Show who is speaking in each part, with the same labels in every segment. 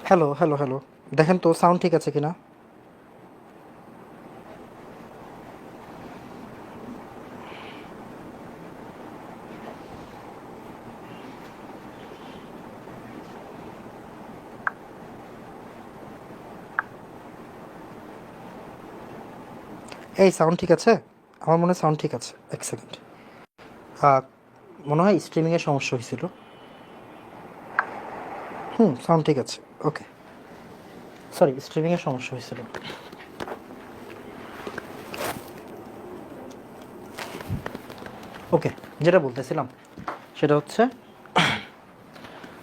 Speaker 1: Hello, hello, hello. দেখেন তো sound ঠিক আছে কিনা? এই সাউন্ড ঠিক আছে? আমার মনে হয় সাউন্ড ঠিক আছে। এক সেকেন্ড। আ মনে হয় স্ট্রিমিংয়ের সমস্যা হয়েছিল। সাউন্ড ঠিক আছে। ওকে। সরি, স্ট্রিমিংয়ের সমস্যা হয়েছিল। ওকে, যেটা বলতেছিলাম সেটা হচ্ছে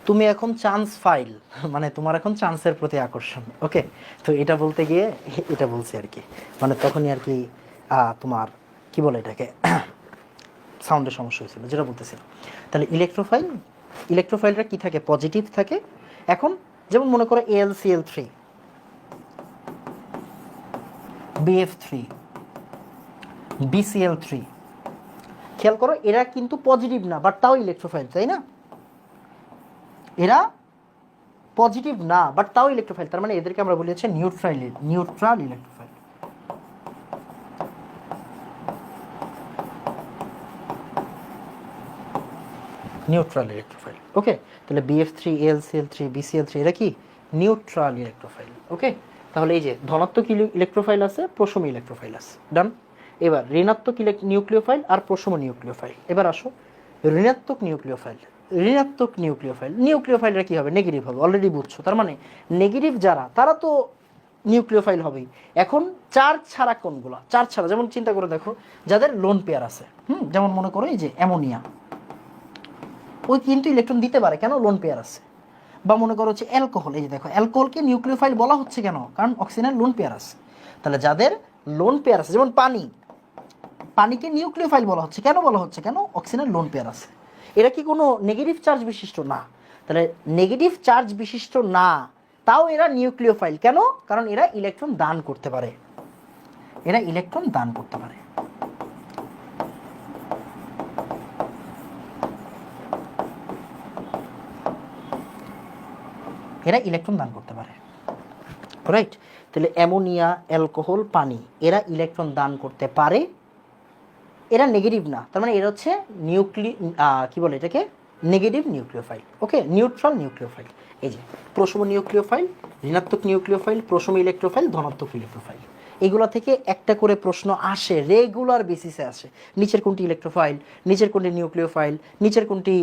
Speaker 1: তুমি এখন চান্স ফাইল, মানে তোমার এখন চান্সের প্রতি আকর্ষণ। ওকে, তো এটা বলতে গিয়ে এটা বলছি আর কি, মানে তখনই আর কি তোমার কি বলে এটাকে সাউন্ডের সমস্যা হয়েছিল, যেটা বলতেছিলাম। তাহলে ইলেকট্রোফাইলটা কি থাকে? পজিটিভ থাকে। এখন যেমন মনে করো AlCl3, BF3, BCl3, খেয়াল করো এরা কিন্তু পজিটিভ না, বাট তাও ইলেকট্রোফাইল, তাই না? এরা পজিটিভ না, বাট তাও ইলেকট্রোফাইল, তার মানে এদেরকে আমরা বলি হচ্ছে neutral electrophile. Neutral electrophile. Okay, তাহলে BF3, AlCl3, BCl3 এরা কি? Neutral electrophile. ওকে, তাহলে এই যে ধনাত্মক ইলেকট্রোফাইল আছে, প্রশম ইলেকট্রোফাইল আছে, ডান। এবার ঋণাত্মক নিউক্লিওফাইল আর প্রশম নিউক্লিওফাইল। এবার আসো ঋণাত্মক নিউক্লিওফাইল। নিউক্লিওফাইলরা কি হবে? নেগেটিভ হবে, অলরেডি বুঝছো। তার মানে নেগেটিভ যারা, তারা তো নিউক্লিওফাইল হবেই। এখন চার্জ ছাড়া কোনগুলো? চার্জ ছাড়া, যেমন চিন্তা করে দেখো যাদের লোন পেয়ার আছে, যেমন মনে করো এই যে অ্যামোনিয়া, ওই কিন্তু ইলেকট্রন দিতে পারে, কেন? লোন পেয়ার আছে। বা মনে করো হচ্ছে অ্যালকোহল, এই যে দেখো অ্যালকোহলকে নিউক্লিওফাইল বলা হচ্ছে কেন? কারণ অক্সিজেনের লোন পেয়ার আছে। তাহলে যাদের লোন পেয়ার আছে, যেমন পানিকে নিউক্লিওফাইল বলা হচ্ছে কেন? বলা হচ্ছে কেন? অক্সিজেনের লোন পেয়ার আছে। এরা কি কোনো নেগেটিভ চার্জ বিশিষ্ট? না। তাহলে নেগেটিভ চার্জ বিশিষ্ট না, তাও এরা নিউক্লিওফাইল কেন? কারণ এরা ইলেকট্রন দান করতে পারে। এরা ইলেকট্রন দান করতে পারে। এরা ইলেকট্রন দান করতে পারে, রাইট? তাহলে অ্যামোনিয়া, অ্যালকোহল, পানি, এরা ইলেকট্রন দান করতে পারে, এরা নেগেটিভ না। তার মানে এরা হচ্ছে কি বলে এটাকে? Negative nucleophile. Okay, neutral nucleophile. এই যে প্রশম নিউক্লিওফাইল, ঋণাত্মক নিউক্লিওফাইল, প্রশম ইলেকট্রোফাইল, ধনাত্মক ইলেকট্রোফাইল। এগুলো থেকে একটা করে প্রশ্ন আসে, রেগুলার বেসিসে আসে। নিচের কোনটি ইলেকট্রোফাইল, নিচের কোনটি নিউক্লিওফাইল, নিচের কোনটি,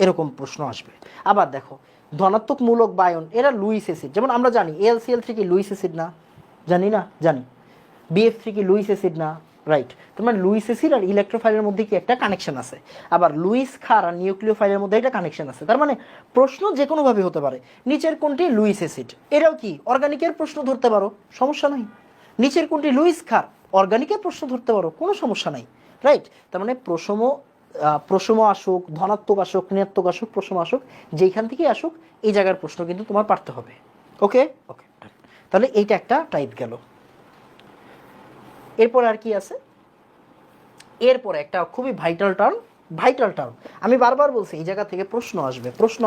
Speaker 1: এরকম প্রশ্ন আসবে। আবার দেখো ধনাত্মক মূলক বায়ন, এরা লুইস অ্যাসিড। যেমন আমরা জানি AlCl3 কি লুইস অ্যাসিড না? জানি না? জানি। BF3 কি লুইস অ্যাসিড না? রাইট। তার মানে লুইস অ্যাসিড আর ইলেকট্রোফাইলের মধ্যে কি একটা কানেকশন আছে। আবার লুইস ক্ষার আর নিউক্লিওফাইলের মধ্যে একটা কানেকশন আছে। তার মানে প্রশ্ন যে কোনোভাবে হতে পারে। নিচের কোনটি লুইস অ্যাসিড, এরাও কি অর্গানিকের প্রশ্ন ধরতে পারো, সমস্যা নাই। নিচের কোনটি লুইস ক্ষার, অর্গানিকের প্রশ্ন ধরতে পারো, কোনো সমস্যা নাই, রাইট? তার মানে প্রশম আসুক, ধনাত্মক আসুক, ঋণাত্মক আসুক, প্রশম আসুক, যেইখান থেকেই আসুক, এই জায়গার প্রশ্ন কিন্তু তোমার পারতে হবে। ওকে ওকে, তাহলে এইটা একটা টাইপ গেল। এরপর আর কি আছে? এরপরে একটা খুবই ভাইটাল টার্ম আমি বারবার বলছি, এই জায়গা থেকে প্রশ্ন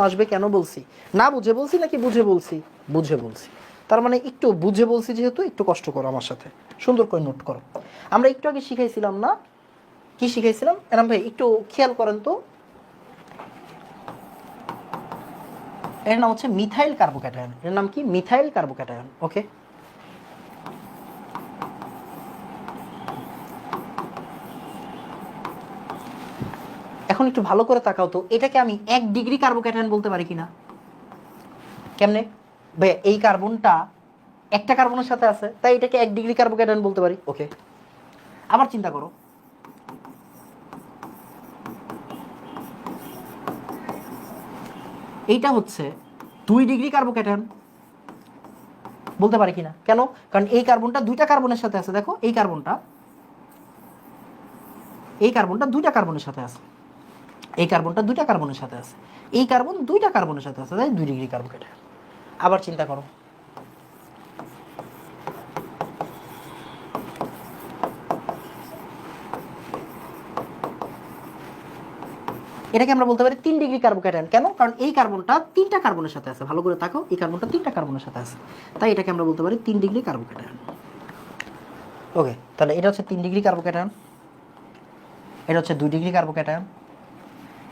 Speaker 1: আসবে কেন বলছি? না বুঝে বলছি নাকি বুঝে বলছি? বুঝে বলছি। তার মানে একটু বুঝে বলছি, যেহেতু একটু কষ্ট করো আমার সাথে, সুন্দর করে নোট করো। আমরা একটু আগে শিখাইছিলাম না? কি শিখাইছিলাম এরম ভাই? একটু খেয়াল করেন তো। এর নাম হচ্ছে মিথাইল কার্বোক্যাটায়ন। এর নাম কি? Methyl carbocation. ওকে, এখন একটু ভালো করে তাকাও তো, এটাকে আমি 1 ডিগ্রি কার্বোক্যাটায়ন বলতে পারি কিনা? কেমনে? ভাই এই কার্বনটা একটা কার্বনের সাথে আছে, তাই এটাকে 1 ডিগ্রি কার্বোক্যাটায়ন বলতে পারি। ওকে, আবার চিন্তা করো, এইটা হচ্ছে 2 ডিগ্রি কার্বোক্যাটায়ন, বলতে পারি কিনা? কেন? কারণ এই কার্বনটা দুইটা কার্বনের সাথে আছে। দেখো এই কার্বনটা দুইটা কার্বনের সাথে আছে, এই কার্বনটা দুইটা কার্বনের সাথে আছে, এই কার্বন দুইটা কার্বনের সাথে আছে, তাই 2 ডিগ্রি কার্বোক্যাটায়ন। আবার চিন্তা করো, এটাকে আমরা বলতে পারি 3 ডিগ্রি কার্বোক্যাটায়ন। কেন? কারণ এই কার্বনটা 3টা কার্বনের সাথে আছে, ভালো করে তাকাও, এই কার্বনটা 3টা কার্বনের সাথে আছে, তাই এটাকে আমরা বলতে পারি 3 ডিগ্রি কার্বোক্যাটায়ন। ওকে, তাহলে এটা হচ্ছে 3 ডিগ্রি কার্বোক্যাটায়ন, এটা হচ্ছে 2 ডিগ্রি কার্বোক্যাটায়ন,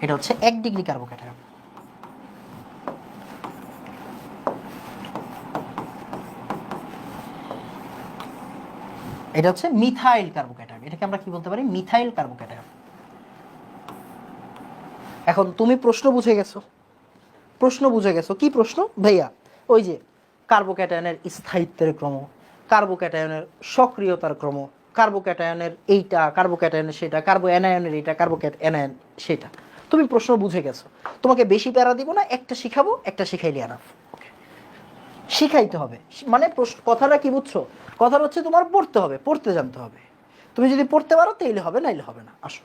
Speaker 1: এটা হচ্ছে 1 ডিগ্রি কার্বোক্যাটায়ন। এটা হচ্ছে মিথাইল কার্বোক্যাটায়ন, এটাকে আমরা কি বলতে পারি? Methyl carbocation. এখন তুমি প্রশ্ন বুঝে গেছো, প্রশ্ন বুঝে গেছো কি প্রশ্ন ভাইয়া? ওই যে কার্বোক্যাটায়নের স্থায়িত্বের ক্রম, কার্বোক্যাটায়নের সক্রিয়তার ক্রম, কার্বোক্যাটায়নের এইটা, কার্বোক্যাটায়নের সেটা, কার্বো অ্যানায়নের এইটা, অ্যানায়ন সেটা। তুমি প্রশ্ন বুঝে গেছো, তোমাকে বেশি প্যারা দিব না, একটা শিখাবো, একটা শিখাইলে আনাফ। শিখাইতে হবে মানে কথাটা কি বুঝছো? কথাটা হচ্ছে তোমার পড়তে হবে, পড়তে জানতে হবে। তুমি যদি পড়তে পারো তাইলে হবে, নাইলে হবে না। আসো,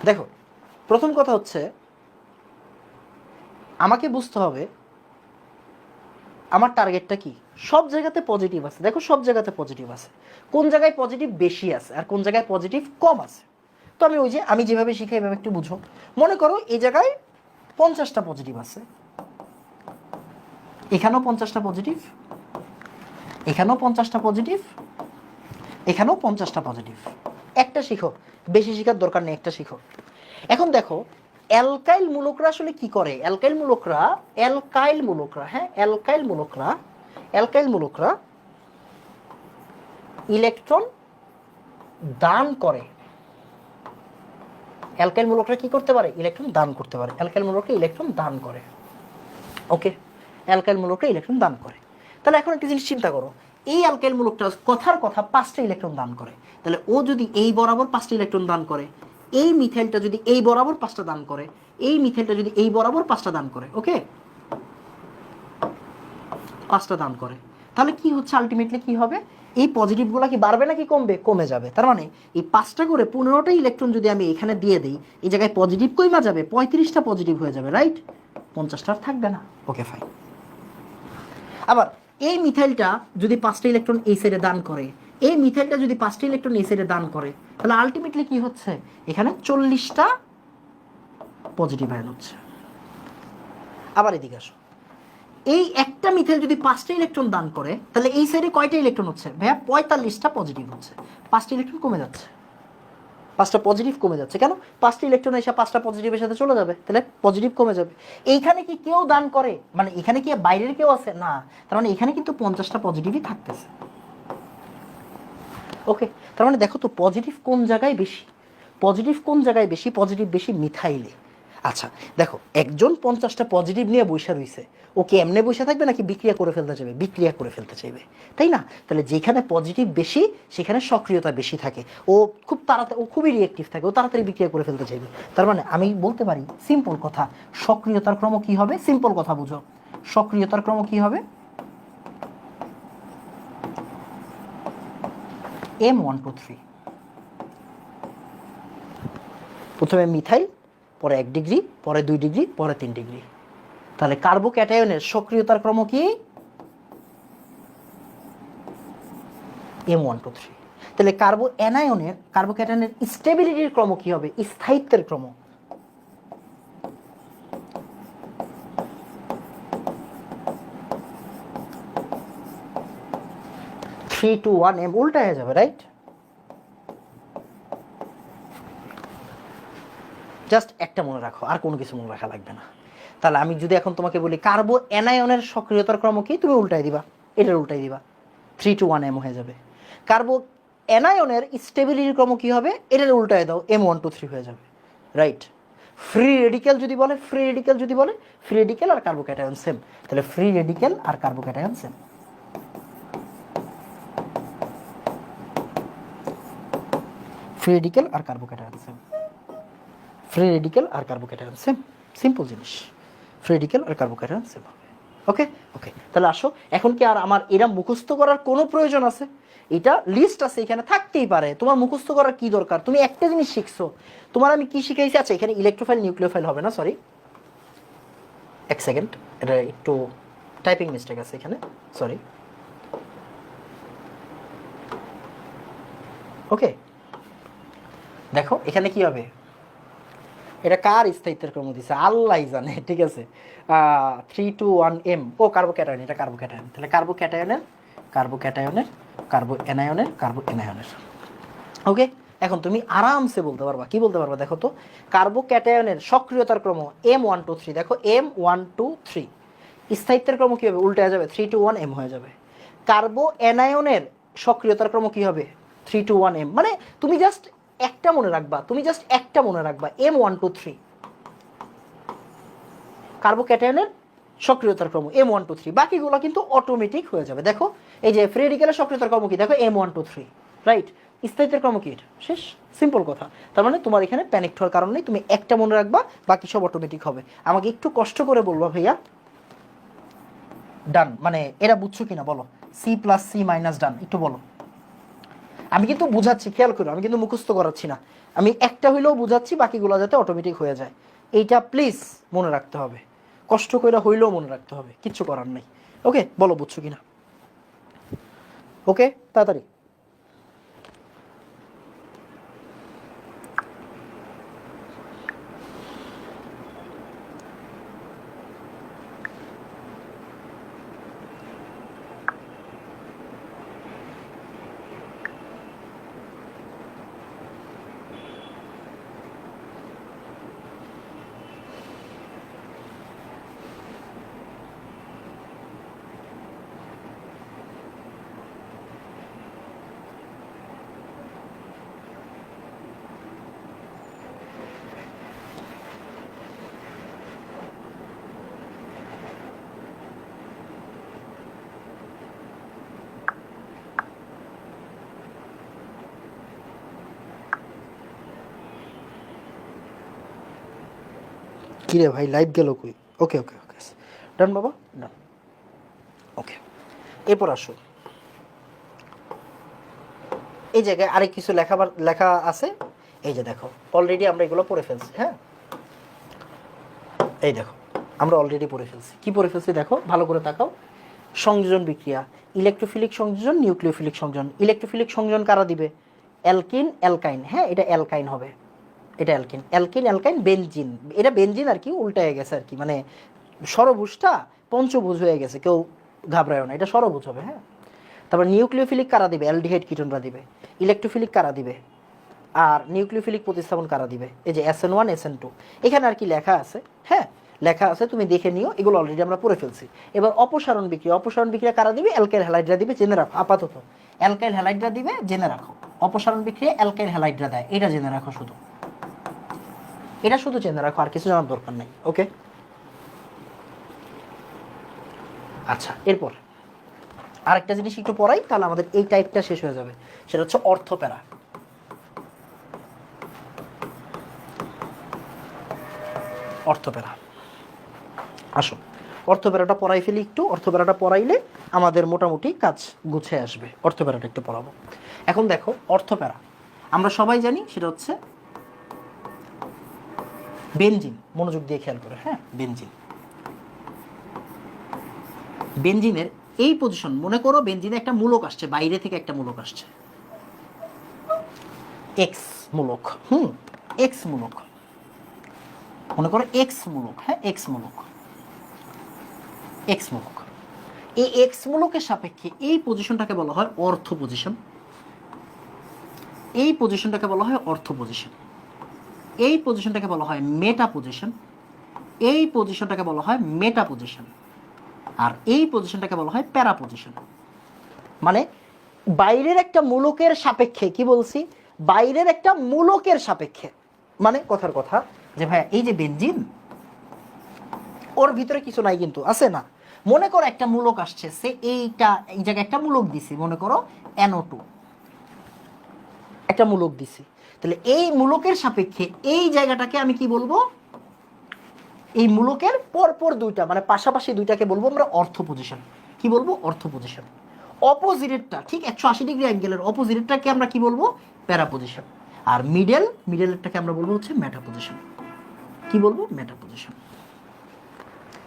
Speaker 1: দেখো প্রথম কথা হচ্ছে আমাকে বুঝতে হবে আমার টার্গেটটা কি। সব জায়গাতে পজিটিভ আছে, দেখো সব জায়গাতে পজিটিভ আছে, কোন জায়গায় পজিটিভ বেশি আছে আর কোন জায়গায় পজিটিভ কম আছে। তো আমি ওই যে আমি যেভাবে শিখাই এভাবে একটু বুঝো। মনে করো এই জায়গায় 50টা পজিটিভ আছে, এখানেও 50টা পজিটিভ, এখানেও 50টা পজিটিভ, এখানেও 50টা পজিটিভ। একটা শিখো, বেশি শিখার দরকার নেই, একটা শিখো। এখন দেখো অ্যালকাইল মূলকরা আসলে কি করে? অ্যালকাইল মূলকরা হ্যাঁ অ্যালকাইল মূলকরা ইলেকট্রন দান করে। অ্যালকাইল মূলকরা কি করতে পারে? ইলেকট্রন দান করতে পারে। অ্যালকাইল মূলকরা ইলেকট্রন দান করে। ওকে, অ্যালকাইল মূলকরা ইলেকট্রন দান করে। তাহলে এখন একটা জিনিস চিন্তা করো, এই অ্যালকাইল মূলকটা কথার কথা 5টা ইলেকট্রন দান করে, তাহলে ও যদি এই বরাবর 5টা ইলেকট্রন দান করে, এই মিথাইলটা যদি এই বরাবর 5টা দান করে, এই মিথাইলটা যদি এই বরাবর 5টা দান করে, ওকে 5টা দান করে, তাহলে কি হচ্ছে আলটিমেটলি কি হবে? এই পজিটিভগুলো কি বাড়বে নাকি কমবে? কমে যাবে। তার মানে এই 5টা করে 15টা ইলেকট্রন যদি আমি এখানে দিয়ে দিই, এই জায়গায় পজিটিভ কমে যাবে, 35টা পজিটিভ হয়ে যাবে, রাইট? 50টা আর থাকবে না। Okay fine. আবার এই মিথাইলটা যদি 5টা ইলেকট্রন এই সাইডে দান করে, এই মিথাইলটা যদি 5টা ইলেকট্রন এই সাইডে দান করে, তাহলে আলটিমেটলি কি হচ্ছে? এখানে 40টা পজিটিভ আয়ন হচ্ছে। আবার এদিকে আসো, এই একটা মিথাইল যদি 5টা ইলেকট্রন দান করে, তাহলে এই সাইডে কয়টা ইলেকট্রন হচ্ছে ভাইয়া? 45টা পজিটিভ হচ্ছে। 5টা ইলেকট্রন কমে যাচ্ছে, 5টা পজিটিভ কমে যাচ্ছে। কেন? 5টা ইলেকট্রন এসে 5টা পজিটিভের সাথে চলে যাবে, তাহলে পজিটিভ কমে যাবে। এইখানে কি কেউ দান করে? মানে এখানে কি বাইরের কেউ আছে? না। তার মানে এখানে কিন্তু 50টা পজিটিভই থাকতেছে। ওকে, তার মানে দেখো তো পজিটিভ কোন জায়গায় বেশি, পজিটিভ কোন জায়গায় বেশি? পজিটিভ বেশি মিথাইলে। আচ্ছা দেখো, একজন 50টা পজিটিভ নিয়ে বসে রয়েছে, ও কি এমনি বসে থাকবে নাকি বিক্রিয়া করে ফেলতে চাইবে? বিক্রিয়া করে ফেলতে চাইবে, তাই না? তাহলে যেখানে পজিটিভ বেশি সেখানে সক্রিয়তা বেশি থাকে, ও খুব তাড়াতাড়ি, ও খুবই রিয়েক্টিভ থাকে, ও তাড়াতাড়ি বিক্রিয়া করে ফেলতে চাইবে। তার মানে আমি বলতে পারি সিম্পল কথা, সক্রিয়তার ক্রম কি হবে? সিম্পল কথা বুঝো, সক্রিয়তার ক্রম কি হবে? M1 2 3। প্রথমে মিথাইল, পরে 1 ডিগ্রি, পরে 2 ডিগ্রি, পরে 3 ডিগ্রি। তাহলে কার্বোক্যাটায়নের সক্রিয়তার ক্রম কি? M1 2 3। তাহলে কার্বোক্যাটায়নের স্টেবিলিটির ক্রম কি হবে? স্থায়িত্বের ক্রম। থ্রি টু ওয়ান এম উল্টা হয়ে যাবে, রাইট? জাস্ট একটা মনে রাখো, আর কোনো কিছু মনে রাখা লাগবে না। তাহলে আমি যদি এখন তোমাকে বলি কার্বো অ্যানায়নের সক্রিয়তার ক্রম কি, তুমি উল্টাই দিবা, এটার উল্টাই দিবা, 3 to 1 M হয়ে যাবে। কার্বো অ্যানায়নের স্টেবিলিটির ক্রম কি হবে? এটার উল্টায় দাও, M1 2 3 হয়ে যাবে, রাইট? ফ্রি রেডিক্যাল যদি বলে, ফ্রি রেডিক্যাল আর কার্বোক্যাটায়ন সেম, তাহলে ফ্রি রেডিক্যাল আর কার্বোক্যাটায়ন সেম। ফ্রি রেডিক্যাল আর কার্বোক্যাটায়ন সেম, ফ্রি রেডিক্যাল আর কার্বোক্যাটায়ন সেম, সিম্পল জিনিস, ফ্রি রেডিক্যাল আর কার্বোক্যাটায়ন সেম হবে। ওকে ওকে, তাহলে আসো, এখন কি আর আমার এরা মুখস্থ করার কোনো প্রয়োজন আছে? এটা লিস্ট আছে, এখানে থাকতেই পারে, তোমার মুখস্থ করার কি দরকার? তুমি একটা জিনিস শিখছো, তোমার আমি কি শিখাইছি? আচ্ছা এখানে ইলেকট্রোফাইল নিউক্লিওফাইল হবে না, সরি এক সেকেন্ড, এটা একটু টাইপিং মিস্টেক আছে এখানে, সরি। ওকে, দেখো এখানে কি হবে, এটা কার স্থায়িত্বের ক্রম দিচ্ছে আল্লাহ জানে, ঠিক আছে। 3 2 1 M, ও কার্বোক্যাটায়ন, এটা কার্বোক্যাটায়ন, তাহলে কার্বোক্যাটায়নের কার্বোক্যাটায়নের কার্বো এনায়নের কার্বো এনায়নের। ওকে, এখন তুমি আরামসে বলতে পারবা, কি বলতে পারবা দেখো তো, কার্বোক্যাটায়নের সক্রিয়তার ক্রম M1 2 3, দেখো M1 2 3, স্থায়িত্বের ক্রম কী হবে, উল্টে যাবে, 3 2 1 M হয়ে যাবে। কার্বো অ্যানায়নের সক্রিয়তার ক্রম কী হবে, 3 2 1 M, মানে তুমি জাস্ট একটা মনে রাখবা, তুমি জাস্ট একটা মনে রাখবা, M1 2 3, কার্বোক্যাটায়নের সক্রিয়তার ক্রম M1 2 3, বাকিগুলো কিন্তু অটোমেটিক হয়ে যাবে। দেখো এই যে ফ্রি রেডিক্যালের সক্রিয়তার ক্রম কি, দেখো M1 2 3, রাইট। স্থায়িত্বের ক্রম কি, এটা শেষ, সিম্পল কথা। তার মানে তোমার এখানে প্যানিক হওয়ার কারণ নেই, তুমি একটা মনে রাখবা, বাকি সব অটোমেটিক হবে। আমাকে একটু কষ্ট করে বলবা ভাইয়া ডান, মানে এরা বুঝছো কিনা বলো, C+C- ডান, একটু বলো। আমি কিন্তু বুঝাচ্ছি, খেয়াল করো, আমি কিন্তু মুখস্থ করাচ্ছি না, আমি একটা হইলেও বুঝাচ্ছি, বাকিগুলো যাতে অটোমেটিক হয়ে যায়, এইটা প্লিজ মনে রাখতে হবে, কষ্ট করে হইলেও মনে রাখতে হবে, কিচ্ছু করার নেই। ওকে, বলো বুঝছো কিনা, ওকে তাড়াতাড়ি। কিরে ভাই লাইভ গেল কই, ওকে ওকে ওকে, ডান বাবা, ডান। ওকে, এরপর আসো, এই জায়গায় আরেক কিছু লেখা আছে, এই যে দেখো অলরেডি আমরা এগুলো পড়ে ফেলছি, হ্যাঁ এই দেখো আমরা অলরেডি পড়ে ফেলছি, কি পড়ে ফেলছি দেখো ভালো করে তাকাও। সংযোজন বিক্রিয়া, ইলেকট্রোফিলিক সংযোজন, নিউক্লিওফিলিক সংযোজন। ইলেকট্রোফিলিক সংযোজন কারা দিবে, অ্যালকিন অ্যালকাইন, হ্যাঁ এটা অ্যালকাইন হবে, এটা অ্যালকিন, অ্যালকিন অ্যালকাইন বেনজিন, এটা বেনজিন আর কি, উল্টায় গেছে আর কি, মানে ষড়ভুজটা পঞ্চভুজ হয়ে গেছে, কেউ ঘাবড়ায় না, এটা ষড়ভুজ হবে, হ্যাঁ। তারপর নিউক্লিওফিলিক কারা দিবে, অ্যালডিহাইড কিটোনরা দিবে। ইলেকট্রোফিলিক কারা দিবে, আর নিউক্লিওফিলিক প্রতিস্থাপন কারা দিবে, এই যে SN1 SN2, এখানে আর কি লেখা আছে, হ্যাঁ লেখা আছে, তুমি দেখে নিও, এগুলো অলরেডি আমরা পড়ে ফেলছি। এবার অপসারণ বিক্রিয়া, অপসারণ বিক্রিয়া কারা দিবে, অ্যালকাইল হ্যালাইডরা দিবে, জেনে রাখো আপাতত, অ্যালকাইল হ্যালাইডরা দিবে, জেনে রাখো, অপসারণ বিক্রিয়া অ্যালকাইল হ্যালাইডরা দেয়, এটা জেনে রাখো শুধু, এটা শুধু জেনে রাখো, আর কিছু জানার দরকার নেই। ওকে, আচ্ছা এরপর আরেকটা জিনিস একটু পড়াই, তাহলে আমাদের এই টাইপটা শেষ হয়ে যাবে, সেটা হচ্ছে অর্থপ্যারা। অর্থপ্যারা, আসো অর্থপ্যারাটা পড়াই ফেলি একটু, অর্থপ্যারাটা পড়াইলে আমাদের মোটামুটি কাজ গুছে আসবে, অর্থপ্যারাটা একটু পড়াবো। এখন দেখো অর্থপ্যারা আমরা সবাই জানি, সেটা হচ্ছে বেনজিন, মনোযোগ দিয়ে খেয়াল করে, হ্যাঁ বেনজিন, বেনজিনের এই পজিশন, মনে করো বেনজিনে একটা মূলক আসছে, বাইরে থেকে একটা মূলক আসছে, এক্স মূলক, এক্স মূলক, মনে করো এক্স মূলক, হ্যাঁ এক্স মূলক, এক্স মূলক, এই এক্স মূলকের সাপেক্ষে এই পজিশনটাকে বলা হয় অর্থ পজিশন, এই পজিশনটাকে বলা হয় অর্থ পজিশন, এই পজিশনটাকে বলা হয় মেটা পজিশন, এই পজিশনটাকে বলা হয় মেটা পজিশন, আর এই পজিশনটাকে বলা হয় প্যারা পজিশন। মানে বাইরের একটা মূলকের সাপেক্ষে, কি বলছি, বাইরের একটা মূলকের সাপেক্ষে, মানে কথার কথা যে ভাই এই যে বেনজিন, ওর ভিতরে কিছু নাই কিন্তু, আছে না, মনে করো একটা মূলক আসছে, সে এইটা এই জায়গায় একটা মূলক দিছি, মনে করো NO2, একটা মূলক দিছি, তাহলে এই মূলকের সাপেক্ষে এই জায়গাটাকে আমি কি বলবো, এই মূলকের পরপর দুইটা, মানে পাশাপাশি দুইটাকে বলবো আমরা অর্থ পজিশন, কি বলবো, অর্থ পজিশন। অপোজিটেরটা ঠিক 180 ডিগ্রি অ্যাঙ্গেলের অপোজিটেরটাকে আমরা কি বলবো, প্যারা পজিশন, আর মিডলেরটাকে আমরা বলবো হচ্ছে মেটা পজিশন, কি বলবো, মেটা পজিশন।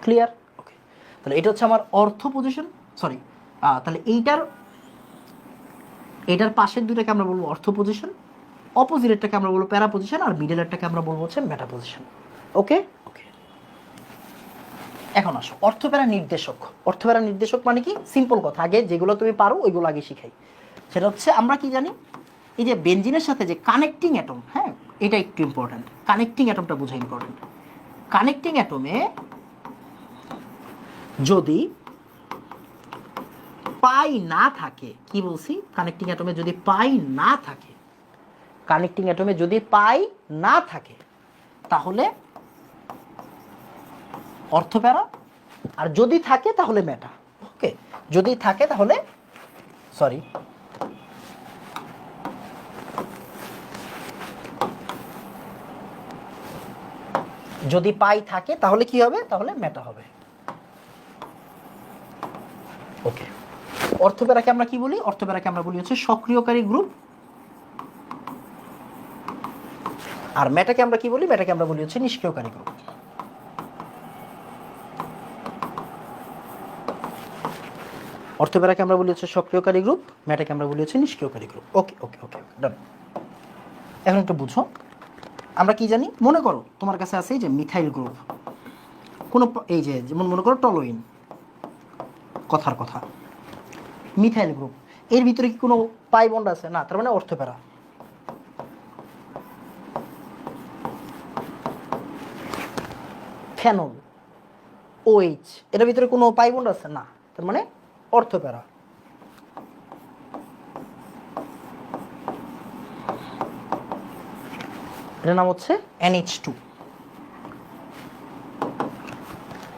Speaker 1: ক্লিয়ার, ওকে, তাহলে এটা হচ্ছে আমার অর্থ পজিশন, সরি, তাহলে এইটার এটার পাশের দুটাকে আমরা বলবো অর্থ পজিশন, অপোজিটেরটাকে আমরা বলবো প্যারা পজিশন, আর মিডলেরটাকে আমরা বলবো হচ্ছে মেটা পজিশন। ওকে ওকে, এখন আসো অর্থপ্যারা নির্দেশক। অর্থপ্যারা নির্দেশক মানে কি? সিম্পল কথা, আগে যেগুলো তুমি পারো ওইগুলো আগে শিখাই। সেটা হচ্ছে আমরা কি জানি, এই যে বেনজিনের সাথে যে কানেক্টিং অ্যাটম, হ্যাঁ এটা একটু ইম্পর্ট্যান্ট, কানেক্টিং অ্যাটমটা বোঝা ইম্পর্ট্যান্ট। কানেক্টিং অ্যাটমে যদি পাই না থাকে, কি বলছি, কানেক্টিং অ্যাটমে যদি পাই না থাকে, কানেক্টিং অ্যাটমে যদি পাই না থাকে তাহলে অর্থপ্যারা, আর যদি থাকে তাহলে মেটা। ওকে, যদি থাকে তাহলে সরি যদি পাই থাকে তাহলে কি হবে, তাহলে মেটা হবে। ওকে, অর্থপ্যারাকে আমরা কি বলি? অর্থপ্যারাকে আমরা বলি হচ্ছে সক্রিয়কারী গ্রুপ। আর মেটাকে আমরা কি বলি? মেটাকে আমরা বলি হচ্ছে নিষ্ক্রিয়কারী গ্রুপ। অর্থপ্যারাকে আমরা বলি হচ্ছে সক্রিয়কারী গ্রুপ, মেটাকে আমরা বলি হচ্ছে নিষ্ক্রিয়কারী গ্রুপ। ওকে ওকে ওকে ডান। এখন একটু বুঝো, আমরা কি জানি? মনে করো তোমার কাছে আছে যে মিথাইল গ্রুপ, কোনো এই যে যেমন মনে করো টলোইন, কথার কথা, মিথাইল গ্রুপ, এর ভিতরে কি কোনো পাই বন্ড আছে? না, তার মানে অর্থপ্যারা। ফেনল, ওএইচ, এটার ভিতরে কোনো পাই বন্ড আছে? না, তার মানে অর্থপ্যারা। এটার নাম হচ্ছে NH2,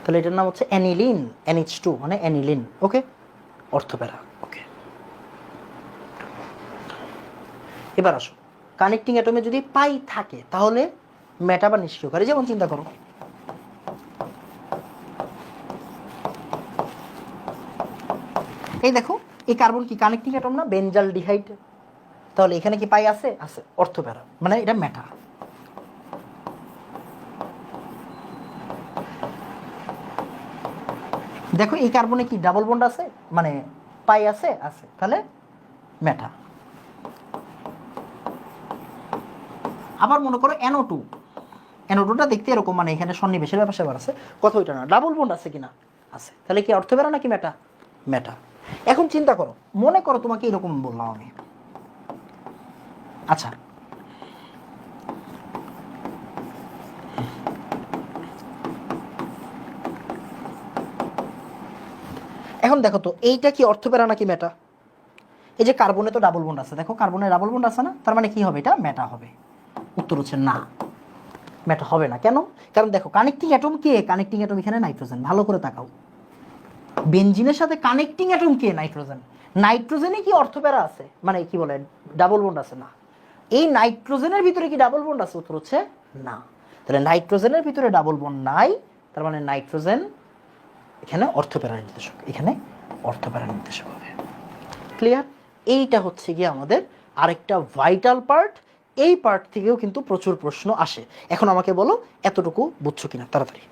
Speaker 1: তাহলে এটার নাম হচ্ছে অ্যানিলিন। NH2 মানে অ্যানিলিন। ওকে, অর্থপ্যারা। ওকে, এবার আসো, কানেক্টিং অ্যাটমে যদি পাই থাকে তাহলে মেটা বা নিষ্ক্রিয়কারী। যেমন চিন্তা করো, এই দেখো এই কার্বন কি কানেক্টিং অ্যাটম না? বেনজালডিহাইড, তাহলে এখানে কি পাই আছে? আছে, অর্থপ্যারা, মানে এটা মেটা। দেখো এই কার্বনে কি ডাবল বন্ড আছে, মানে পাই আছে? আছে, তাহলে মেটা। আবার মনে করো NO2, NO2টা দেখতে এরকম, মানে এখানে সন্নিবেশের ব্যাপার স্যাপার আছে, কথা ওইটা না, ডাবল বন্ড আছে কিনা? আছে, তাহলে কি অর্থপ্যারা নাকি মেটা? মেটা। এখন চিন্তা করো, মনে করো তোমাকে এরকম বললাম আমি, আচ্ছা এখন দেখো তো এইটা কি অর্থপ্যারা নাকি মেটা? এই যে কার্বনে তো ডাবল বন্ড আছে, দেখো কার্বনে ডাবল বন্ড আছে না, তার মানে কি হবে? এটা মেটা হবে। উত্তর হচ্ছে না, মেটা হবে না। কেন? কারণ দেখো কানেক্টিং অ্যাটম কে? কানেক্টিং অ্যাটম এখানে নাইট্রোজেন, ভালো করে তাকাও, বেনজিনের সাথে কানেক্টিং অ্যাটম কে? নাইট্রোজেন। নাইট্রোজেনে কি অর্থপ্যারা আছে, মানে কি বলে ডাবল বন্ড আছে? না। এই নাইট্রোজেনের ভিতরে কি ডাবল বন্ড আছে? উত্তর হচ্ছে না। তাহলে নাইট্রোজেনের ভিতরে ডাবল বন্ড নাই, তার মানে নাইট্রোজেন এখানে অর্থপ্যারা নির্দেশক, এখানে অর্থপ্যারা নির্দেশক হবে। ক্লিয়ার? এইটা হচ্ছে গিয়ে আমাদের আরেকটা ভাইটাল পার্ট। এই পার্ট থেকেও কিন্তু প্রচুর প্রশ্ন আসে। এখন আমাকে বলো এতটুকু বুঝছো কিনা তাড়াতাড়ি।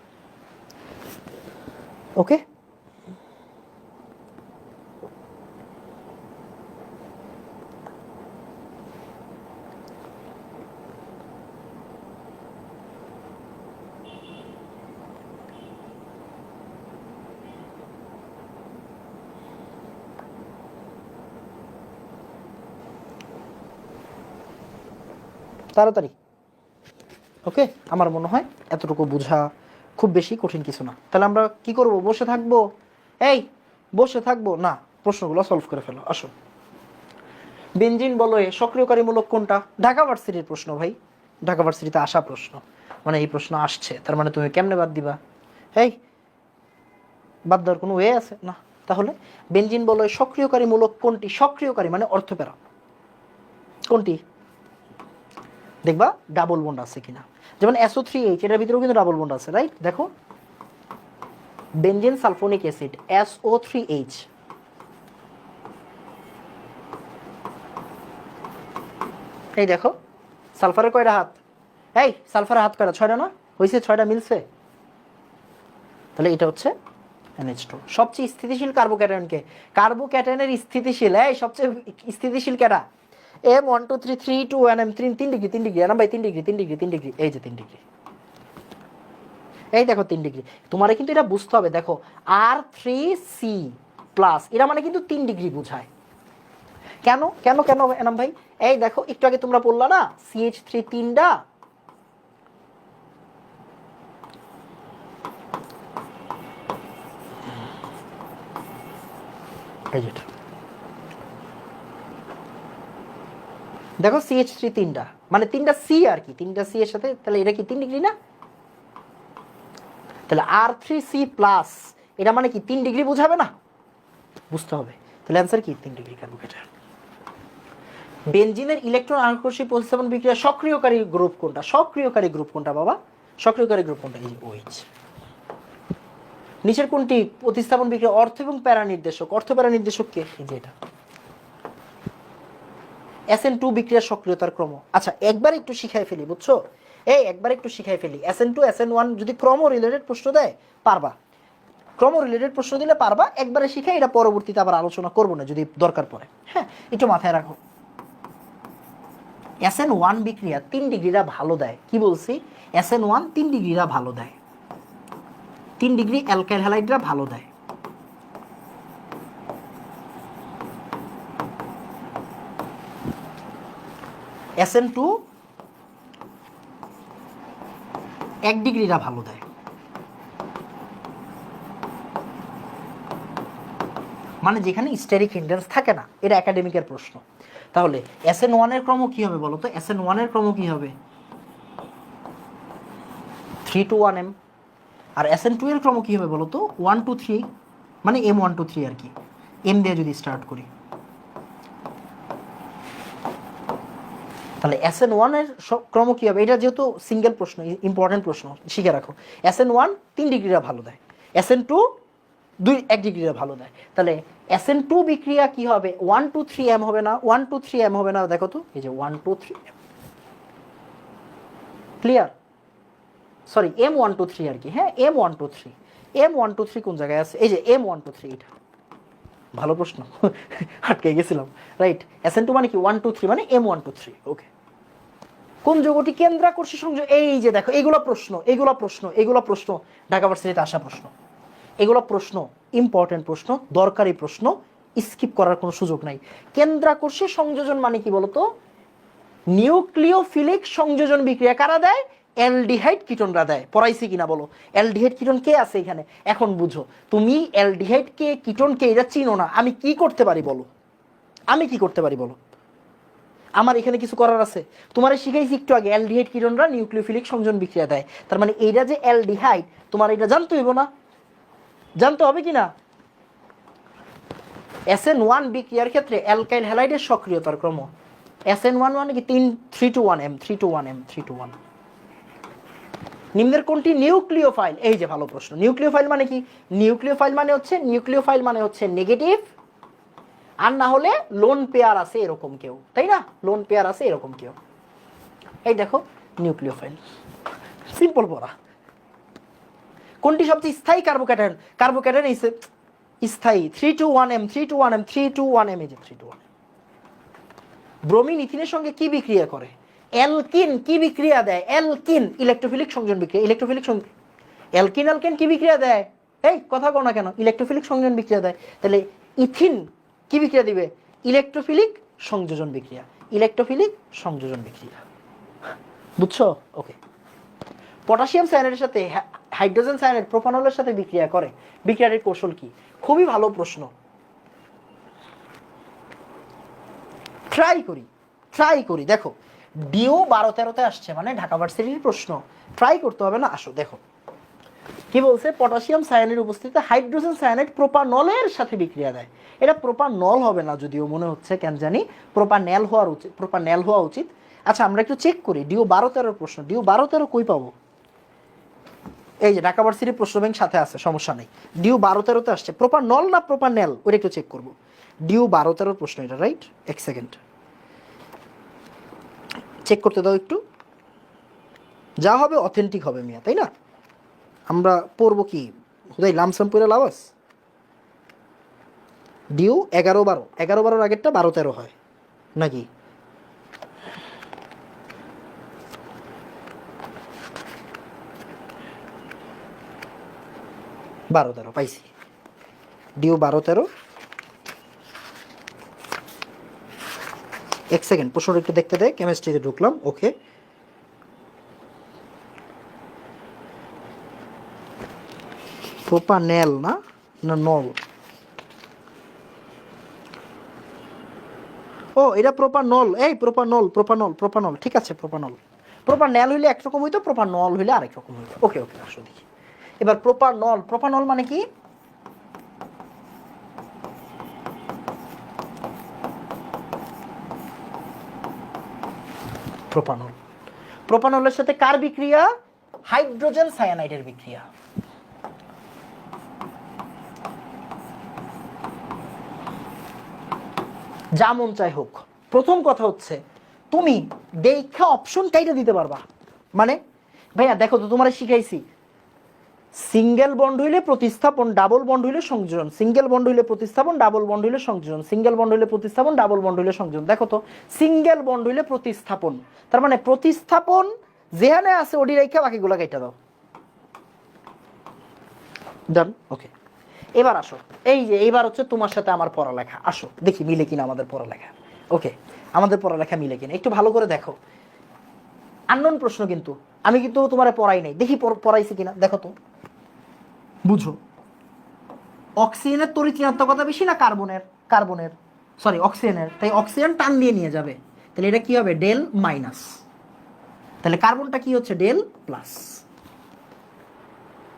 Speaker 1: ওকে, তাড়াতাড়ি। ওকে, আমার মনে হয় এতটুকু বোঝা খুব বেশি কঠিন কিছু না। তাহলে আমরা কি করব? বসে থাকবো? এই বসে থাকবো না, প্রশ্নগুলো সলভ করে ফেলো। আসো, বেনজিন বলয়ে সক্রিয়কারীমূলক কোনটা? ঢাকা ভার্সিটির প্রশ্ন ভাই, ঢাকা ভার্সিটিতে আসা প্রশ্ন, মানে এই প্রশ্ন আসছে, তার মানে তুমি কেমনে বাদ দিবা? এই বাদ দেওয়ার কোনো ওয়ে আছে? না। তাহলে বেনজিন বলয়ে সক্রিয়কারীমূলক কোনটি? সক্রিয়কারী মানে অর্থপ্যারা, কোনটি? দেখবা ডাবল বন্ড আছে কিনা। যেমন SO3H, এটার ভিতরেও কিন্তু ডাবল বন্ড আছে, রাইট? দেখো বেনজিন সালফোনিক অ্যাসিড SO3H, এই দেখো সালফারের কয়টা হাত? এই সালফারের হাত কয়টা? 6টা না? হয়েছে 6টা, মিলছে। তাহলে এটা হচ্ছে NH2 সবচেয়ে স্থিতিশীল কার্বোক্যাটায়নকে, কার্বোক্যাটায়নের স্থিতিশীল এই সবচেয়ে স্থিতিশীল কেটা M12332 3 ডিগ্রি 3 ডিগ্রি না ভাই 3 ডিগ্রি 3 ডিগ্রি 3 ডিগ্রি এই যে 3 ডিগ্রি এই দেখো 3 ডিগ্রি তোমারে কিন্তু এটা বুঝতে হবে দেখো R3C প্লাস এটা মানে কিন্তু 3 ডিগ্রি বোঝায় কেন কেন কেন এনাম ভাই এই দেখো একটু আগে তোমরা বললা না CH3 তিনটা এই যেটা দেখো CH3 তিনটা মানে তিনটা C আর কি তিনটা C এর সাথে তাহলে এটা কি 3 ডিগ্রি না তাহলে R3C প্লাস এটা মানে কি 3 ডিগ্রি বোঝাবে না বুঝতে হবে তাহলে অ্যান্সার কি 3 ডিগ্রি কার্বোক্যাটায়ন বেনজিনের ইলেকট্রন আকর্ষী প্রতিস্থাপন বিক্রিয়া সক্রিয়কারী গ্রুপ কোনটা সক্রিয়কারী গ্রুপ কোনটা বাবা সক্রিয়কারী গ্রুপ কোনটা এই OH নিচের কোনটি প্রতিস্থাপন বিক্রিয়া অর্থ এবং প্যারা নির্দেশক অর্থ প্যারা নির্দেশক কে এই যে এটা SN2 বিক্রিয়ার সক্রিয়তার ক্রম আচ্ছা একবার একটু শিখাই ফেলি বুঝছো এই একবার একটু শিখাই ফেলি SN2 SN1 যদি ক্রম রিলেটেড প্রশ্ন দেয় পারবা ক্রম রিলেটেড প্রশ্ন দিলে পারবা একবারে শিখাই এটা পরবর্তীতে আবার আলোচনা করব না যদি দরকার পড়ে হ্যাঁ একটু মাথায় রাখো SN1 বিক্রিয়া 3 ডিগ্রিরা ভালো দেয় কি বলছি SN1 3 ডিগ্রিরা ভালো দেয় 3 ডিগ্রি অ্যালকাইল হ্যালাইডরা ভালো দেয় SN2 1 ডিগ্রিরা ভালো দেয় মানে যেখানে স্টেরিক হিন্ড্রেন্স থাকে না এটা একাডেমিকের প্রশ্ন তাহলে SN1 এর ক্রম কি হবে বলো তো SN1 এর ক্রম কি হবে 3 to 1M আর SN2 এর ক্রম কি হবে বলো তো 1 to 3 মানে M1 to 3 আর কি M দিয়ে যদি স্টার্ট করি তাহলে SN1 এর ক্রম কি হবে এটা যেহেতু সিঙ্গেল প্রশ্ন ইম্পর্টেন্ট প্রশ্ন শিখে রাখো SN1 3 ডিগ্রিরা ভালো দেয় SN2 1 ডিগ্রিরা ভালো দেয় তাহলে SN2 বিক্রিয়া কি হবে 1 to 3M হবে না 1 to 3M হবে না দেখো তো এই যে 1 to 3M clear sorry M1 to 3 আর কি হ্যাঁ M1 to 3 M1 to 3 কোন জায়গায় আছে এই যে M1 to 3 এটা ভালো প্রশ্ন আটকে গেছিলাম রাইট SN2 মানে কি 1 to 3 মানে M1 to 3 ওকে কোন যৌগটি কেন্দ্রাকর্ষী সংযোগ এই যে দেখো এইগুলো প্রশ্ন ঢাকা ভার্সিটিতে আসা প্রশ্ন এগুলো প্রশ্ন ইম্পর্টেন্ট প্রশ্ন দরকারি প্রশ্ন স্কিপ করার কোনো সুযোগ নাই কেন্দ্রাকর্ষী সংযোজন মানে কি বলতো নিউক্লিওফিলিক সংযোজন বিক্রিয়া কারা দেয় অ্যালডিহাইড কিটোনরা দেয় পড়াইছি কিনা বলো অ্যালডিহাইড কিটোন কে আছে এখানে এখন বুঝো তুমি অ্যালডিহাইড কে কিটোন কে এটা চিনো না আমি কি করতে পারি বলো আমার এখানে কিছু করার আছে তোমার শিখাইছি একটু আগে অ্যালডিহাইড কিটোনরা নিউক্লিওফিলিক সংযোজন বিক্রিয়া দেয় তার মানে এইটা যে অ্যালডিহাইড তোমার এটা জানতে হইব না জানতে হবে কিনা SN1 বিক্রিয়ার ক্ষেত্রে অ্যালকাইল হ্যালাইডের সক্রিয়তার ক্রম SN1 মানে কি 3 to 1M 3 to 1M 3 to 1 নিম্নের কোনটি নিউক্লিওফাইল এই যে ভালো প্রশ্ন নিউক্লিওফাইল মানে কি নিউক্লিওফাইল মানে হচ্ছে নেগেটিভ আর না হলে লোন পেয়ার আছে এরকম কেউ তাই না লোন পেয়ার আছে এরকম কেউ এই দেখো নিউক্লিওফাইল সিম্পল পড়া কোনটি সবচেয়ে স্থায়ী কার্বোক্যাটায়ন স্থায়ী 3 to 1M 3 to 1M 3 to 1M এই যে 3 to 1 ব্রোমিন ইথিনের সঙ্গে কি বিক্রিয়া করে অ্যালকিন কি বিক্রিয়া দেয় অ্যালকিন ইলেকট্রোফিলিক সংযোজন বিক্রিয়া অ্যালকিন কি বিক্রিয়া দেয় এই কথা কও না কেন ইলেকট্রোফিলিক সংযোজন বিক্রিয়া দেয় তাহলে ইথিন কি বিক্রিয়া দিবে ইলেকট্রোফিলিক সংযোজন বিক্রিয়া বুঝছো ওকে পটাশিয়াম সায়ানাইডের সাথে হাইড্রোজেন সায়ানাইড প্রোপানলের সাথে বিক্রিয়া করে বিক্রিয়ার কৌশল কি খুবই ভালো প্রশ্ন ট্রাই করি দেখো ডিও 12-13তে আসছে মানে ঢাকা ভার্সিটির প্রশ্ন ট্রাই করতে হবে না আসো দেখো কি বলছে পটাশিয়াম সায়ানাইড উপস্থিতিতে হাইড্রোজেন সায়ানাইড প্রোপানলের সাথে বিক্রিয়া দেয় এটা প্রোপানল হবে না যদিও মনে হচ্ছে কেন জানি প্রোপানেল হওয়া উচিত আচ্ছা আমরা একটু চেক করি ডিও 12-13 প্রশ্ন ডিও 12-13 কই পাবো এই যে ঢাকা ভার্সিটির প্রশ্ন ব্যাংক সাথে আছে সমস্যা নেই ডিও 12-13তে আসছে প্রোপানল না প্রোপানেল ওটা একটু চেক করব ডিও 12-13 প্রশ্ন এটা রাইট এক সেকেন্ড চেক করতে দাও একটু যা হবে অথেন্টিক হবে মিয়া তাই না আমরা পড়বো কি হুদাই লামসাম পড়ে লাভ আছে। ডিউ 11-12, 11-12 আগেরটা 12-13 হয় নাকি? বারো তেরো পাইছি, ডিউ 12-13। এক সেকেন্ড প্রশ্নটা একটু দেখতে দেয়, কেমিস্ট্রিতে ঢুকলাম। ওকে, প্রোপানেল না না নল? ও এটা প্রোপানল, এই প্রোপানল প্রোপানল প্রোপানল, ঠিক আছে প্রোপানল। প্রোপানেল হইলে একরকম হইতো, প্রোপানল হইলে আরেক রকম হইতো। ওকে ওকে, আসো দেখি এবার প্রোপানল। প্রোপানল মানে কি? প্রোপানল, প্রোপানলের সাথে কার বিক্রিয়া? হাইড্রোজেন সায়ানাইডের বিক্রিয়া। যা মন চাই হোক, প্রথম কথা হচ্ছে তুমি দেখা অপশন কাইটা দিতে পারবা। মানে ভাইয়া দেখো তো, তোমার শিখাইছি সিঙ্গেল বন্ড হইলে প্রতিস্থাপন, ডাবল বন্ড হইলে সংযোজন, সিঙ্গেল বন্ড হইলে প্রতিস্থাপন, ডাবল বন্ড হইলে সংযোজন, সিঙ্গেল বন্ড হইলে প্রতিস্থাপন, ডাবল বন্ড হইলে সংযোজন। দেখো তো, সিঙ্গেল বন্ড হইলে প্রতিস্থাপন, তার মানে প্রতিস্থাপন যেখানে আছে ওডি রেখা বাকিগুলো কেটে দাও। ডান, ওকে। এবার আসো, এই যে এইবার হচ্ছে তোমার সাথে আমার পড়ালেখা, আসো দেখি মিলে কিনা আমাদের পড়ালেখা। ওকে, আমাদের পড়ালেখা মিলে কিনা একটু ভালো করে দেখো। আননোন প্রশ্ন কিন্তু, আমি কিন্তু তোমার পড়াই নাই, দেখি পড়াইছি কিনা দেখো তো, বুঝো। অক্সিজেনের তড়িৎ ঋণাত্মকতা বেশি না কার্বনের? কার্বনের, সরি অক্সিজেনের, তাই অক্সিজেন টান দিয়ে নিয়ে যাবে, তাহলে এটা কি হবে? Del minus. তাহলে কার্বনটা কি হচ্ছে? Del plus.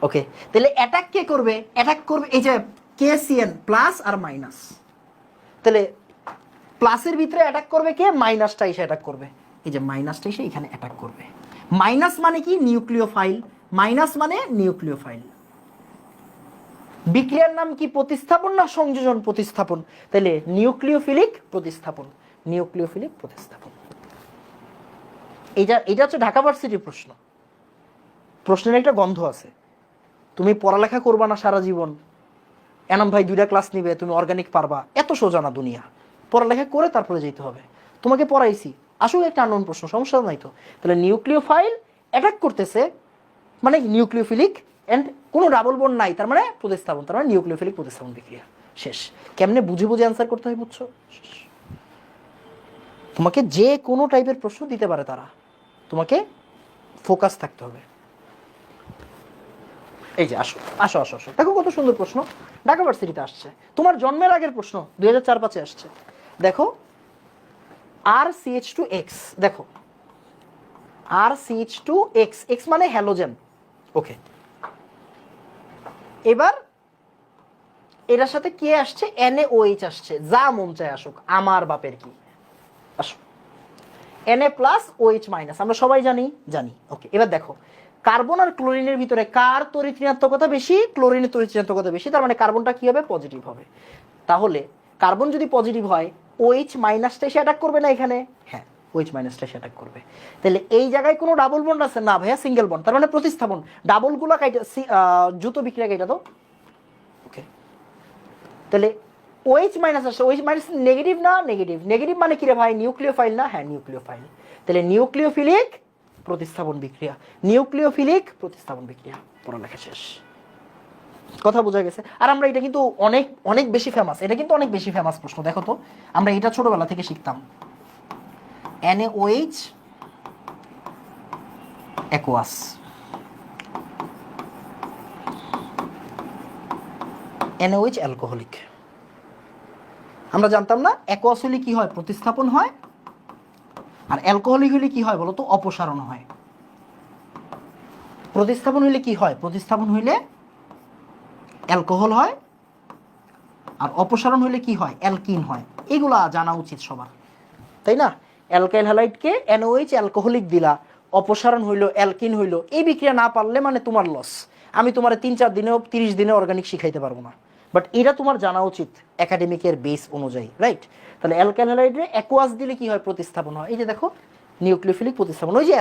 Speaker 1: ওকে, তাহলে অ্যাটাক কে করবে? অ্যাটাক করবে এই যে KCN প্লাস আর মাইনাস। তাহলে প্লাসের ভিতরে অ্যাটাক করবে কে? মাইনাসটা এসে অ্যাটাক করবে, এই যে মাইনাসটা এসে এখানে অ্যাটাক করবে। মাইনাস মানে কি? নিউক্লিওফাইল। মাইনাস মানে নিউক্লিওফাইল। বিক্রিয়ার নাম কি? প্রতিস্থাপন না সংযোজন? প্রতিস্থাপন। তাহলে নিউক্লিওফিলিক প্রতিস্থাপন, নিউক্লিওফিলিক প্রতিস্থাপন। এটা হচ্ছে ঢাকা ভার্সিটির প্রশ্ন। প্রশ্নের একটা গন্ধ আছে। তুমি পড়ালেখা করবা না সারা জীবন, এনাম ভাই 2টা ক্লাস নিবে, তুমি অর্গানিক পারবা, এত সোজা না দুনিয়া। পড়ালেখা করে তারপরে যেতে হবে। তোমাকে পড়াইছি, আসলে একটা আননোন প্রশ্ন, সমস্যা নাই তো। তাহলে নিউক্লিওফাইল অ্যাটাক করতেছে মানে নিউক্লিওফিলিক, এন্ড কোনো ডাবল বন্ড নাই, তার মানে প্রতিস্থাপন, তার মানে নিউক্লিওফিলিক প্রতিস্থাপন বিক্রিয়া। শেষ। কেমনে বুঝে বুঝে অ্যান্সার করতে হয় বুঝছো? তোমাকে যে কোনো টাইপের প্রশ্ন দিতে পারে তারা, তোমাকে ফোকাস থাকতে হবে। এই যে আসো আসো আসো আসো, দেখো কত সুন্দর প্রশ্ন ঢাকা ভার্সিটিতে আসছে, তোমার জন্মের আগের প্রশ্ন 2004-05 আসছে। দেখো RCH2X, দেখো RCH2X, X মানে হ্যালোজেন। ওকে, এবার এটার সাথে কে আসছে? NaOH আসছে। যা মন চায় আসুক, আমার বাপের কি। আসো Na+OH-, আমরা সবাই জানি। ওকে, এবার দেখো কার্বন আর ক্লোরিনের ভিতরে কার তড়িৎ ঋণাত্মকতা বেশি? ক্লোরিনের তড়িৎ ঋণাত্মকতা বেশি, তার মানে কার্বনটা কি হবে? পজিটিভ হবে। তাহলে কার্বন যদি পজিটিভ হয়, OH- এসে অ্যাটাক করবে না এখানে? হ্যাঁ, OH- এসে অ্যাটাক করবে। তাহলে এই জায়গায় কোনো ডাবল বন্ড আছে না ভাইয়া? সিঙ্গেল বন্ড, তার মানে প্রতিস্থাপন। ডাবলগুলো কাইটা, জুতো বিক্রিয়া কাইটা দাও। ওকে, তাহলে OH- আসছে, OH- নেগেটিভ না? নেগেটিভ। নেগেটিভ মানে কি রে ভাই? নিউক্লিওফাইল না? হ্যাঁ নিউক্লিওফাইল। তাহলে নিউক্লিওফিলিক প্রতিস্থাপন বিক্রিয়া, নিউক্লিওফিলিক প্রতিস্থাপন বিক্রিয়া। পড়ালেখা শেষ, কথা বোঝা গেছে? আর আমরা এটা কিন্তু অনেক অনেক বেশি ফেমাস, এটা কিন্তু অনেক বেশি ফেমাস প্রশ্ন। দেখো তো, আমরা এটা ছোটবেলা থেকে শিখতাম। NaOH aqueous, NaOH alcoholic. আমরা জানতাম না অ্যাকোয়াস হলে কি হয়? প্রতিস্থাপন হয়। আর অ্যালকোহলিক হলে কি হয় বলতো? অপসারণ হয়। প্রতিস্থাপন হইলে কি হয়? প্রতিস্থাপন হইলে অ্যালকোহল হয়, আর অপসারণ হইলে কি হয়? অ্যালকিন হয়। এগুলা জানা উচিত সবার, তাই না? অ্যালকাইল হ্যালাইডকে NaOH অ্যালকোহলিক দিলা, অপসারণ হইলো, অ্যালকিন হইলো, এই বিক্রিয়া না পারলে মানে তোমার লস। আমি তোমার 3-4 দিনেও 30 দিনে অর্গানিক শিখাইতে পারবো না, বাট এটা তোমার জানা উচিত একাডেমিকের বেস অনুযায়ী, রাইট? তাহলে অ্যালকাইল হ্যালাইডে অ্যাকোয়াস দিলে কি হয়? প্রতিস্থাপন হয়। এই যে দেখো নিউক্লিওফিলিক প্রতিস্থাপন, ওই যে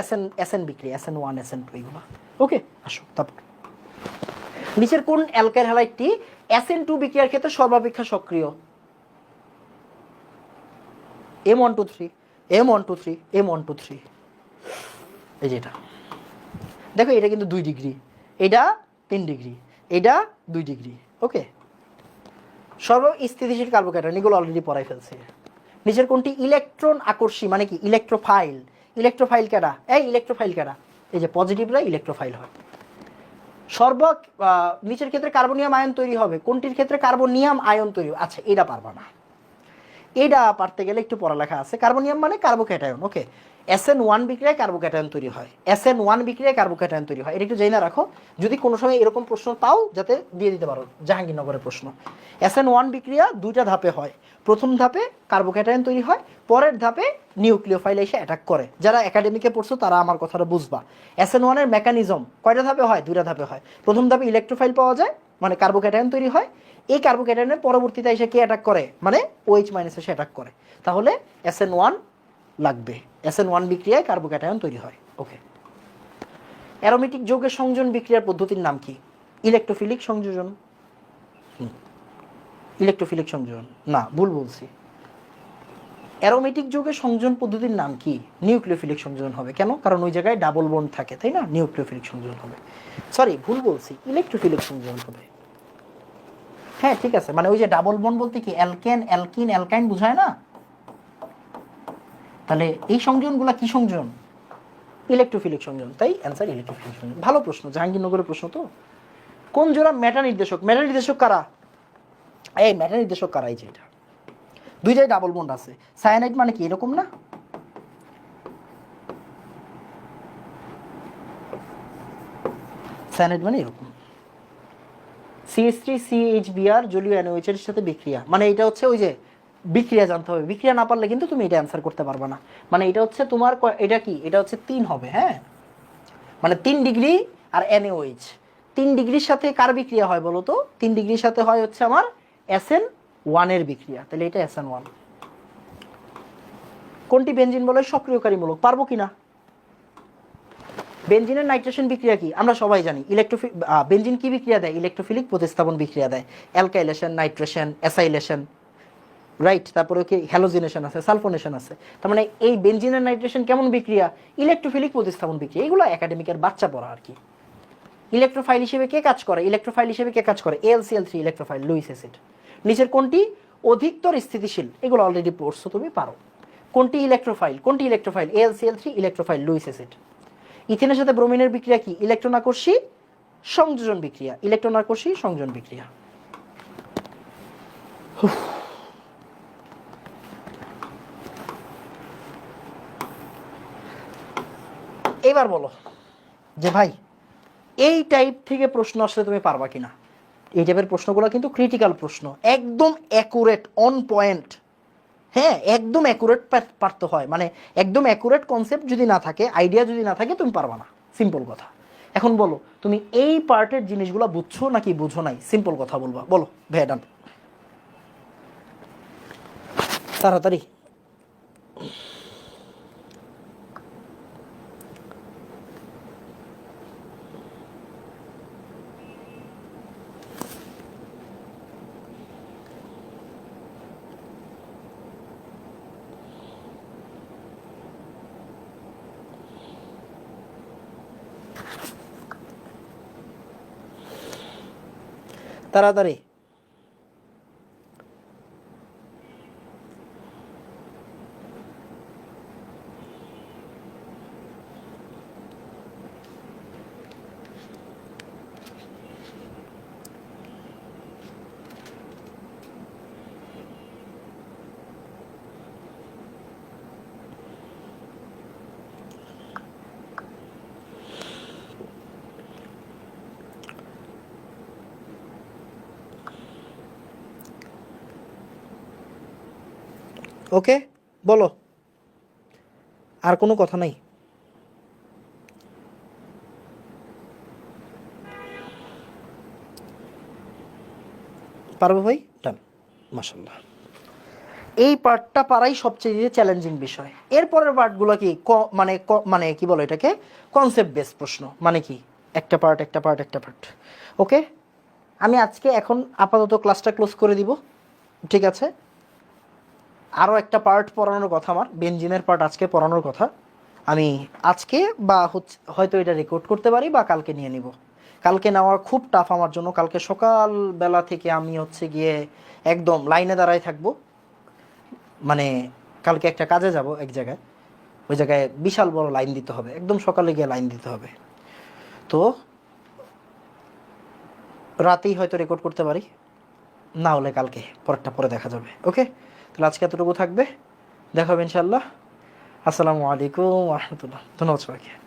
Speaker 1: SN বিক্রিয়া, SN1 SN2 এগুলো। ওকে, আসো তারপর নিচের কোন অ্যালকাইল হ্যালাইডটি SN2 বিক্রিয়ার ক্ষেত্রে সর্বাপেক্ষা সক্রিয়? M123 M123 M123 এই যেটা দেখো, এটা কিন্তু 2 ডিগ্রি, এটা 3 ডিগ্রি, এটা 2 ডিগ্রি। ওকে, সর্বস্থিতিশীল কার্বোক্যাটায়ন এগুলো অলরেডি পড়াই ফেলছে। নিচের কোনটি ইলেকট্রন আকর্ষী মানে কি ইলেকট্রোফাইল? ইলেকট্রোফাইল কেডা? এই ইলেকট্রোফাইল কেডা? এই যে পজিটিভরা ইলেকট্রোফাইল হয়। নিচের ক্ষেত্রে কার্বনিয়াম আয়ন তৈরি হবে, কোনটির ক্ষেত্রে কার্বনিয়াম আয়ন তৈরি? আচ্ছা, এটা পারবা না, এটা পারতে গেলে একটু পড়ালেখা আছে। কার্বনিয়াম মানে কার্বোক্যাটায়ন। ওকে, SN1 বিক্রিয়ায় কার্বোক্যাটায়ন তৈরি হয়, SN1 বিক্রিয়ায় কার্বোক্যাটায়ন তৈরি হয়। এটা একটু জেনে রাখো, যদি কোনো সময় এরকম প্রশ্ন পাও যাতে দিয়ে দিতে পারো, জাহাঙ্গীরনগরের প্রশ্ন। SN1 বিক্রিয়া 2টা ধাপে হয়। প্রথম ধাপে কার্বোক্যাটায়ন তৈরি হয়, পরের ধাপে নিউক্লিওফাইল এসে অ্যাটাক করে। যারা একাডেমিকে পড়ছো তারা আমার কথাটা বুঝবা। SN1 এর মেকানিজম কয়টা ধাপে হয়? 2টা ধাপে হয়। প্রথম ধাপে ইলেকট্রোফাইল পাওয়া যায়, মানে কার্বোক্যাটায়ন তৈরি হয়। এই কার্বোক্যাটায়নের পরবর্তীতে এসে কে অ্যাটাক করে? মানে OH মাইনাস এসে অ্যাটাক করে। তাহলে SN1 লাগবে, SN1 বিক্রিয়ায় কার্বোক্যাটায়ন তৈরি হয়। ওকে, অ্যারোমেটিক যৌগের সংযোজন বিক্রিয়ার পদ্ধতির নাম কি? ইলেকট্রোফিলিক সংযোজন। ইলেকট্রোফিলিক সংযোজন না, ভুল বলছি। অ্যারোমেটিক যৌগের সংযোজন পদ্ধতির নাম কি? নিউক্লিওফিলিক সংযোজন হবে। কেন? কারণ ওই জায়গায় ডাবল বন্ড থাকে, তাই না? নিউক্লিওফিলিক সংযোজন হবে। সরি, ভুল বলছি, ইলেকট্রোফিলিক সংযোজন হবে। হ্যাঁ ঠিক আছে, মানে ওই যে ডাবল বন্ড বলতে কি অ্যালকেন অ্যালকিন অ্যালকাইন বোঝায় না? তাহলে এই সংযোজনগুলো কি সংযোজন? ইলেকট্রোফিলিক সংযোজন। তাই অ্যান্সার ইলেকট্রোফিলিক সংযোজন। ভালো প্রশ্ন, জাহাঙ্গীরনগরের প্রশ্ন তো। কোন জোড়া মেটা নির্দেশক? মেটা নির্দেশক কারা? এই মেটা নির্দেশক কারা? এই যে এটা 2 জায়গায় ডাবল বন্ড আছে। সায়ানাইড মানে কি এরকম না? সায়ানাইড মানে এরকম। CH3CHBr জলীয় NaOH এর সাথে বিক্রিয়া, মানে এটা হচ্ছে ওই যে বিক্রিয়া জানতে হবে। বিক্রিয়া না পারলে কিন্তু তুমি এটা অ্যান্সার করতে পারবে না। মানে এটা হচ্ছে তোমার এটা কি? এটা হচ্ছে 3 হবে। হ্যাঁ, মানে 3 ডিগ্রি আর NaOH 3 ডিগ্রির সাথে কার বিক্রিয়া হয় বলো তো? 3 ডিগ্রির সাথে হয় হচ্ছে আমার SN1 এর বিক্রিয়া। তাহলে এটা SN1। কোনটি বেনজিন বলে সক্রিয়কারীমূলক? পারবো কিনা? বেনজিনের নাইট্রেশন বিক্রিয়া কি? আমরা সবাই জানি। বেনজিন কি বিক্রিয়া দেয়? ইলেকট্রোফিলিক প্রতিস্থাপন বিক্রিয়া দেয়। Alkylation, nitration, acylation, right. তারপরে কি হ্যালোজিনেশন আছে, সালফোনেশন আছে। তার মানে এই বেনজিনের নাইট্রেশন কেমন বিক্রিয়া? ইলেকট্রোফিলিক প্রতিস্থাপন বিক্রিয়া। এগুলো একাডেমিকের বাচ্চা পড়া আর কি। ইলেকট্রোফাইল হিসেবে কে কাজ করে? ইলেকট্রোফাইল হিসেবে কে কাজ করে? AlCl3 electrophile, Luis acid. নিচের কোনটি অধিকতর স্থিতিশীল? এগুলো অলরেডি পড়ছো, তুমি পারো। কোনটি ইলেকট্রোফাইল? কোনটি electrophile? AlCl3 electrophile, Luis acid. ইথেনের সাথে ব্রোমিনের বিক্রিয়া কি? ইলেকট্রন আকর্ষী সংযোজন বিক্রিয়া, ইলেকট্রন আকর্ষী সংযোজন বিক্রিয়া। এবার বলো যে ভাই এই টাইপ থেকে প্রশ্ন আসলে তুমি পারবা কিনা? এই টাইপের প্রশ্নগুলো কিন্তু ক্রিটিক্যাল প্রশ্ন, একদম অ্যাকুরেট, অন পয়েন্ট। হ্যাঁ, একদম অ্যাকুরেট পারতে হয়, মানে একদম অ্যাকুরেট কনসেপ্ট যদি না থাকে, আইডিয়া যদি না থাকে, তুমি পারবা না। সিম্পল কথা। এখন বলো তুমি এই পার্টের জিনিসগুলো বুঝছো নাকি বুঝো নাই? সিম্পল কথা বলবা, বলো ভাইয়া। ডান, তাড়াতাড়ি। তাড়াতাড়ি। ওকে, বলো। আর কোনো কথা নাই? পারবো ভাই? ডান, মাশাআল্লাহ। এই পার্টটা পারাই সবচেয়ে চ্যালেঞ্জিং বিষয়। এরপরের পার্টগুলো কি মানে কি বলো এটাকে কনসেপ্ট বেস প্রশ্ন, মানে কি একটা পার্ট একটা পার্ট একটা পার্ট। ওকে, আমি আজকে এখন আপাতত ক্লাসটা ক্লোজ করে দিব, ঠিক আছে? আরও একটা পার্ট পড়ানোর কথা, আমার বেঞ্জিনের পার্ট আজকে পড়ানোর কথা। আমি আজকে বা হয়তো এটা রেকর্ড করতে পারি বা কালকে নিয়ে নিব। কালকে নেওয়া খুব টাফ আমার জন্য। কালকে সকালবেলা থেকে আমি গিয়ে একদম লাইনে দাঁড়ায় থাকবো। মানে কালকে একটা কাজে যাব এক জায়গায়, ওই জায়গায় বিশাল বড় লাইন দিতে হবে, একদম সকালে গিয়ে লাইন দিতে হবে। তো রাতেই হয়তো রেকর্ড করতে পারি, না হলে কালকে পরেরটা পরে দেখা যাবে। ওকে, তাহলে আজকে এতটুকু থাকবে, দেখা হবে ইনশাল্লাহ। আসসালামু আলাইকুম রহমতুল্লাহ। ধন্যবাদ সবাইকে।